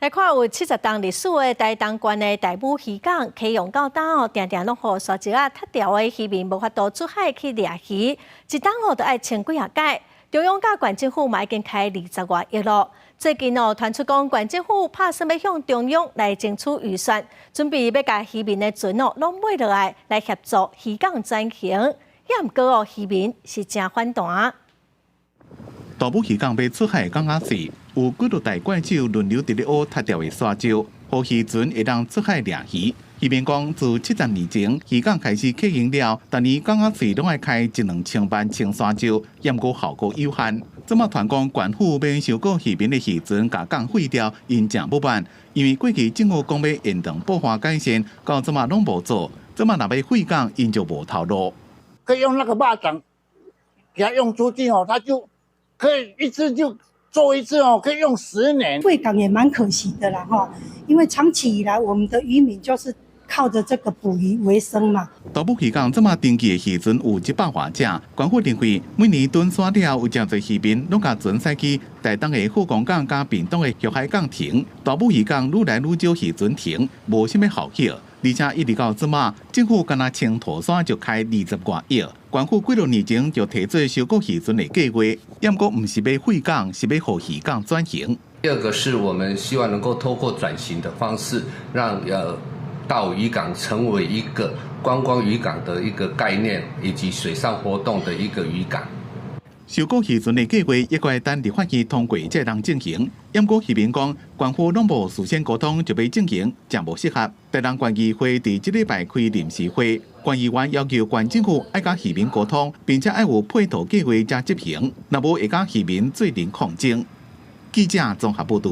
来看有70栋历史的台东县的大武渔港，启用到当常常拢互沙石仔塌掉的渔民无法度出海去掠鱼，一当都爱千几届。中央甲县政府嘛已经开20多亿咯。最近传出讲县政府拍算要向中央来争取预算，准备要甲渔民的船拢买落来协助渔港转型。也毋过渔民是真反弹。大武渔港要出海港仔时，有几多台怪手轮流伫咧挖塌掉的沙礁，互渔船会当出海掠鱼。渔民讲，自70年前渔港开始启用了，逐年港仔时拢爱开1-2千班清沙礁，也毋过效果有限。即马传讲县府免收购渔民的渔船，甲港废掉，因正不满，因为过去政府讲要延长补花改善，到即马拢无做，即马若要废港，因就无头路。可以用那个蚂蚱给他用出去他就可以一次就做一次可以用10年。废港也蛮可惜的啦因为长期以来我们的渔民就是靠着这个捕鱼为生嘛。大武渔港这么登记的渔船有100多只，县府认为每年蹲沙了有真侪渔民拢甲船驶去台东的富港港加屏东的玉海港停，大武渔港愈来愈少渔船停，无啥物效益。而且一直到即马，政府干那清土山就开20多亿，县府几多年前就提出收购渔船的计划，也毋过毋是要废港，是要互渔港转型。第二个是我们希望能够透过转型的方式，让大渔港成为一个观光渔港的一个概念，以及水上活动的一个渔港。收购渔船的计划也该等立法院通过才能进行。也毋过渔民讲，县府拢无事先沟通就要进行，真无适合。台东县议会伫即礼拜开临时会，县议员要求县政府爱甲渔民沟通，并且爱有配套计划才执行，若无会甲渔民做零抗争。记者综合报道。